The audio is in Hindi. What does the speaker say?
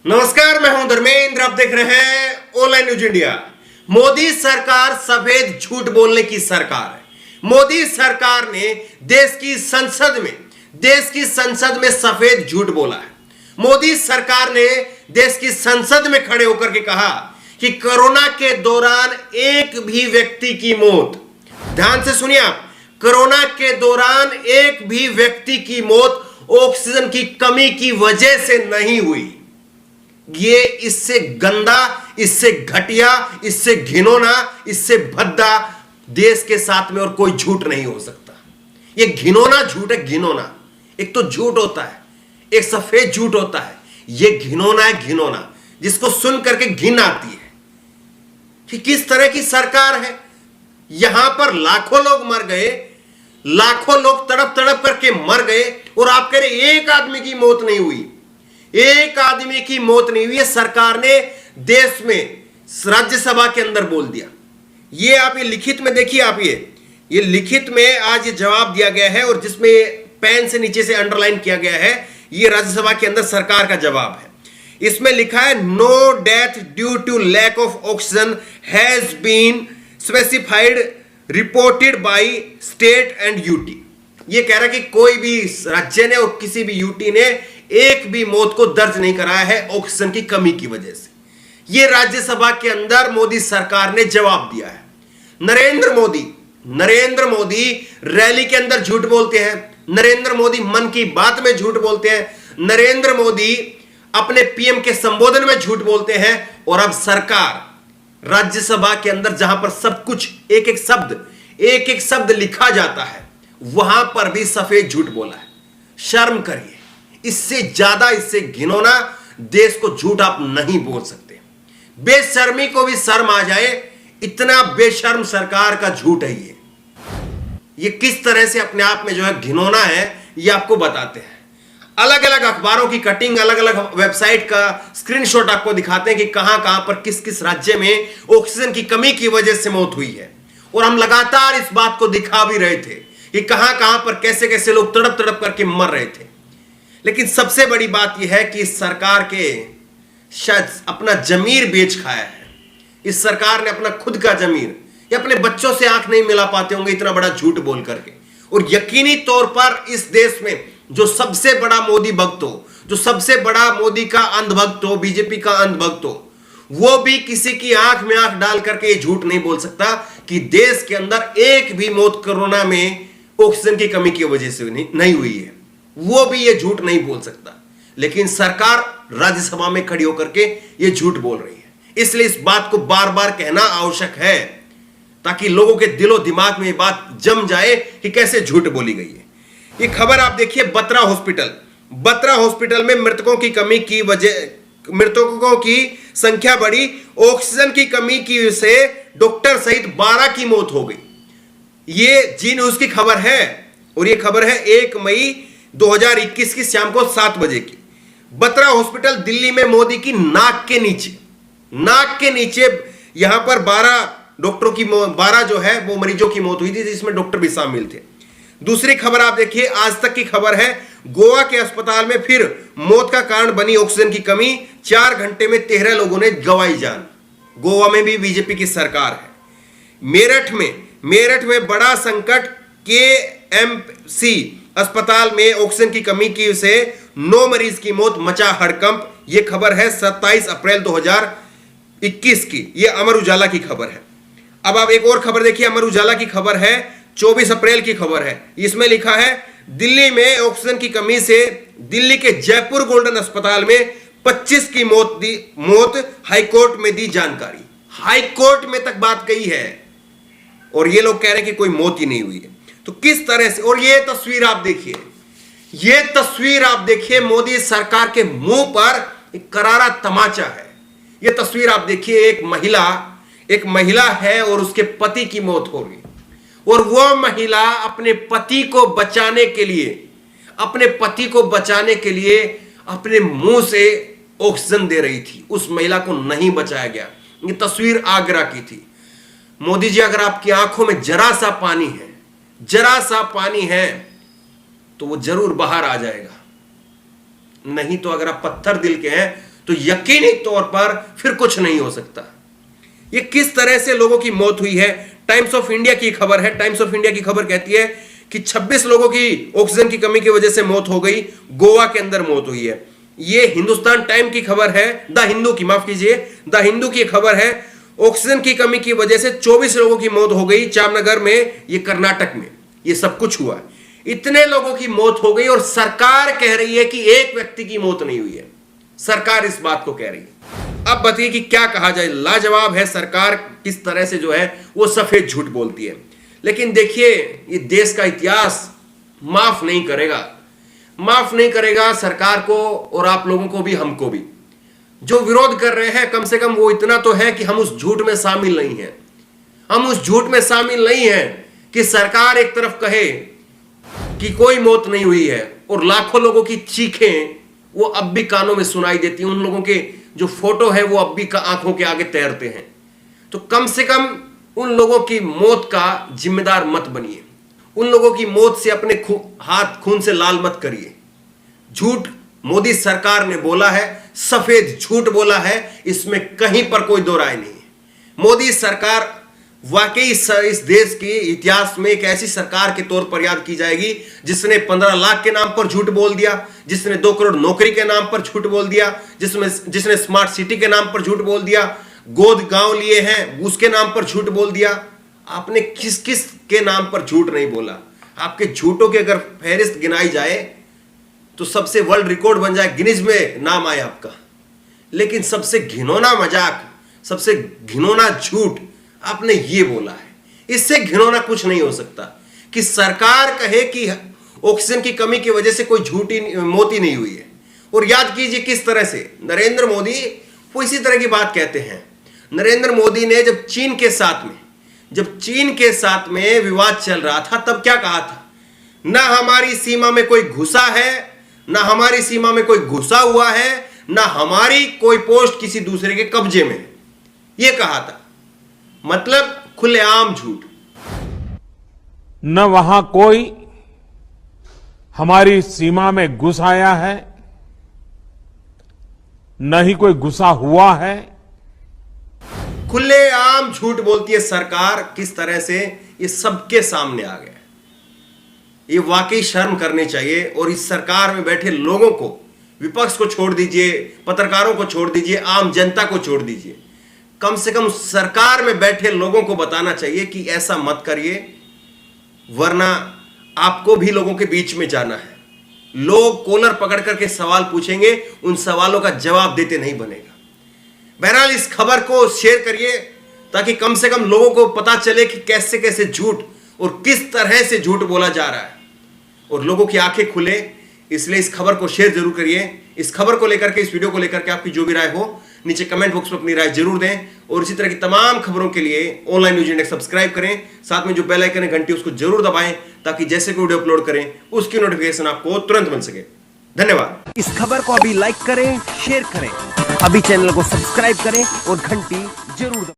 नमस्कार, मैं हूं धर्मेंद्र। आप देख रहे हैं ऑनलाइन न्यूज इंडिया। मोदी सरकार सफेद झूठ बोलने की सरकार है। मोदी सरकार ने देश की संसद में सफेद झूठ बोला है। मोदी सरकार ने देश की संसद में खड़े होकर के कहा कि कोरोना के दौरान एक भी व्यक्ति की मौत, ध्यान से सुनिए आप, कोरोना के दौरान एक भी व्यक्ति की मौत ऑक्सीजन की कमी की वजह से नहीं हुई। ये इससे गंदा, इससे घटिया, इससे घिनौना, इससे भद्दा देश के साथ में और कोई झूठ नहीं हो सकता। ये घिनौना झूठ है, घिनौना। एक तो झूठ होता है, एक सफेद झूठ होता है। ये घिनौना है, घिनौना, जिसको सुन करके घिन आती है कि किस तरह की सरकार है। यहां पर लाखों लोग मर गए, लाखों लोग तड़प तड़प करके मर गए और आप कह रहे एक आदमी की मौत नहीं हुई। एक आदमी की मौत नहीं हुई है। सरकार ने देश में राज्यसभा के अंदर बोल दिया। ये आप ये लिखित में देखिए, आप ये लिखित में आज ये जवाब दिया गया है और जिसमें पेन से नीचे से अंडरलाइन किया गया है, ये राज्यसभा के अंदर सरकार का जवाब है। इसमें लिखा है no death due to lack of oxygen has been specified reported by state and UT. ये कह रहा है कि कोई भी राज्य ने और किसी भी यूटी ने एक भी मौत को दर्ज नहीं कराया है ऑक्सीजन की कमी की वजह से। यह राज्यसभा के अंदर मोदी सरकार ने जवाब दिया है। नरेंद्र मोदी रैली के अंदर झूठ बोलते हैं, नरेंद्र मोदी मन की बात में झूठ बोलते हैं, नरेंद्र मोदी अपने पीएम के संबोधन में झूठ बोलते हैं। और अब सरकार राज्यसभा के अंदर जहां पर सब कुछ एक एक शब्द लिखा जाता है, वहां पर भी सफेद झूठ बोला है। शर्म करिए, इससे ज्यादा, इससे घिनौना देश को झूठ आप नहीं बोल सकते। बेशर्मी को भी शर्म आ जाए, इतना बेशर्म सरकार का झूठ है ये किस तरह से अपने आप में जो है घिनौना है, ये आपको बताते हैं। अलग अलग अखबारों की कटिंग, अलग अलग वेबसाइट का स्क्रीनशॉट आपको दिखाते हैं कि कहां कहां पर किस किस राज्य में ऑक्सीजन की कमी की वजह से मौत हुई है। और हम लगातार इस बात को दिखा भी रहे थे कि कहां कहां पर कैसे कैसे लोग तड़प तड़प करके मर रहे थे। लेकिन सबसे बड़ी बात यह है कि इस सरकार के शायद अपना जमीर बेच खाया है। इस सरकार ने अपना खुद का जमीर, या अपने बच्चों से आंख नहीं मिला पाते होंगे इतना बड़ा झूठ बोल करके। और यकीनी तौर पर इस देश में जो सबसे बड़ा मोदी भक्त हो, जो सबसे बड़ा मोदी का अंधभक्त हो, बीजेपी का अंधभक्त हो, वो भी किसी की आंख में आंख डाल करके ये झूठ नहीं बोल सकता कि देश के अंदर एक भी मौत कोरोना में ऑक्सीजन की कमी की वजह से नहीं हुई है। वो भी ये झूठ नहीं बोल सकता। लेकिन सरकार राज्यसभा में खड़ी होकर के ये झूठ बोल रही है। इसलिए इस बात को बार बार कहना आवश्यक है ताकि लोगों के दिलो दिमाग में ये बात जम जाए कि कैसे झूठ बोली गई है। ये खबर आप देखिए, बत्रा हॉस्पिटल में मृतकों की कमी की वजह, मृतकों की संख्या बढ़ी, ऑक्सीजन की कमी की वजह से डॉक्टर सहित 12 की मौत हो गई। ये जी न्यूज की खबर है और ये खबर है 1 मई 2021 की शाम को 7 बजे की। बत्रा हॉस्पिटल दिल्ली में मोदी की नाक के नीचे यहां पर 12 जो है वो मरीजों की मौत हुई थी, जिसमें डॉक्टर भी शामिल थे। दूसरी खबर आप देखिए, आज तक की खबर है, गोवा के अस्पताल में फिर मौत का कारण बनी ऑक्सीजन की कमी, 4 घंटे में 13 लोगों ने गंवाई जान। गोवा में भी बीजेपी की सरकार है। मेरठ में बड़ा संकट, केएमसी अस्पताल में ऑक्सीजन की कमी की से 9 मरीज की मौत, मचा हड़कंप। यह खबर है 27 अप्रैल 2021 की। यह अमर उजाला की खबर है। अब आप एक और खबर देखिए, अमर उजाला की खबर है 24 अप्रैल की खबर है। इसमें लिखा है दिल्ली में ऑक्सीजन की कमी से दिल्ली के जयपुर गोल्डन अस्पताल में 25 की मौत हाईकोर्ट में दी जानकारी। हाईकोर्ट में तक बात कही है और ये लोग कह रहे हैं कि कोई मौत ही नहीं हुई है। तो किस तरह से, और ये तस्वीर आप देखिए, मोदी सरकार के मुंह पर एक करारा तमाचा है। ये तस्वीर आप देखिए, एक महिला है और उसके पति की मौत हो गई और वो महिला अपने पति को बचाने के लिए अपने मुंह से ऑक्सीजन दे रही थी। उस महिला को नहीं बचाया गया। ये तस्वीर आगरा की थी। मोदी जी, अगर आपकी आंखों में जरा सा पानी है तो वो जरूर बाहर आ जाएगा। नहीं तो अगर आप पत्थर दिल के हैं तो यकीनी तौर पर फिर कुछ नहीं हो सकता। ये किस तरह से लोगों की मौत हुई है, टाइम्स ऑफ इंडिया की खबर है। टाइम्स ऑफ इंडिया की खबर कहती है कि 26 लोगों की ऑक्सीजन की कमी की वजह से मौत हो गई, गोवा के अंदर मौत हुई है। ये हिंदुस्तान टाइम की खबर है, द हिंदू की, माफ कीजिए, द हिंदू की खबर है। ऑक्सीजन की कमी की वजह से 24 लोगों की मौत हो गई जामनगर में, ये कर्नाटक में ये सब कुछ हुआ। इतने लोगों की मौत हो गई और सरकार कह रही है कि एक व्यक्ति की मौत नहीं हुई है। सरकार इस बात को कह रही है। अब बताइए कि क्या कहा जाए। लाजवाब है सरकार किस तरह से जो है वो सफेद झूठ बोलती है। लेकिन देखिए, ये देश का इतिहास माफ नहीं करेगा, माफ नहीं करेगा सरकार को और आप लोगों को भी, हमको भी। जो विरोध कर रहे हैं कम से कम वो इतना तो है कि हम उस झूठ में शामिल नहीं हैं। हम उस झूठ में शामिल नहीं हैं कि सरकार एक तरफ कहे कि कोई मौत नहीं हुई है और लाखों लोगों की चीखें वो अब भी कानों में सुनाई देती हैं। उन लोगों के जो फोटो है वो अब भी आंखों के आगे तैरते हैं। तो कम से कम उन लोगों की मौत का जिम्मेदार मत बनिए। उन लोगों की मौत से अपने हाथ खून से लाल मत करिए। झूठ मोदी सरकार ने बोला है, सफेद झूठ बोला है, इसमें कहीं पर कोई दो राय नहीं है। मोदी सरकार वाकई इस देश के इतिहास में एक ऐसी सरकार के तौर पर याद की जाएगी जिसने 15 लाख के नाम पर झूठ बोल दिया, जिसने 2 करोड़ नौकरी के नाम पर झूठ बोल दिया, जिसने स्मार्ट सिटी के नाम पर झूठ बोल दिया, गोद गांव लिए हैं उसके नाम पर झूठ बोल दिया। आपने किस किस के नाम पर झूठ नहीं बोला। आपके झूठों की अगर फहरिस्त गिनाई जाए तो सबसे वर्ल्ड रिकॉर्ड बन जाए, गिनीज में नाम आए आपका। लेकिन सबसे घिनौना मजाक, सबसे घिनौना झूठ आपने ये बोला है। इससे घिनौना कुछ नहीं हो सकता कि सरकार कहे कि ऑक्सीजन की कमी की वजह से कोई झूठी मौत ही नहीं हुई है। और याद कीजिए किस तरह से नरेंद्र मोदी वो इसी तरह की बात कहते हैं। नरेंद्र मोदी ने जब चीन के साथ में विवाद चल रहा था तब क्या कहा था, ना हमारी सीमा में कोई घुसा है, ना हमारी सीमा में कोई घुसा हुआ है, ना हमारी कोई पोस्ट किसी दूसरे के कब्जे में, यह कहा था। मतलब खुलेआम झूठ। न वहां कोई हमारी सीमा में घुस आया है, न ही कोई घुसा हुआ है। खुलेआम झूठ बोलती है सरकार। किस तरह से ये सबके सामने आ गया। ये वाकई शर्म करनी चाहिए। और इस सरकार में बैठे लोगों को, विपक्ष को छोड़ दीजिए, पत्रकारों को छोड़ दीजिए, आम जनता को छोड़ दीजिए, कम से कम सरकार में बैठे लोगों को बताना चाहिए कि ऐसा मत करिए, वरना आपको भी लोगों के बीच में जाना है। लोग कॉलर पकड़ करके सवाल पूछेंगे, उन सवालों का जवाब देते नहीं बनेगा। बहरहाल इस खबर को शेयर करिए ताकि कम से कम लोगों को पता चले कि कैसे कैसे झूठ और किस तरह से झूठ बोला जा रहा है और लोगों की आंखें खुले। इसलिए इस खबर को शेयर जरूर करिए। इस खबर को लेकर के, इस वीडियो को लेकर के आपकी जो भी राय हो नीचे कमेंट बॉक्स में अपनी राय जरूर दें। और इसी तरह की तमाम खबरों के लिए ऑनलाइन न्यूज इंडेक्स सब्सक्राइब करें, साथ में जो बेल आइकन है घंटी उसको जरूर दबाएं ताकि जैसे कोई वीडियो अपलोड करें उसकी नोटिफिकेशन आपको तुरंत मिल सके। धन्यवाद। इस खबर को अभी लाइक करें, शेयर करें, अभी चैनल को सब्सक्राइब करें और घंटी जरूर दबाएं।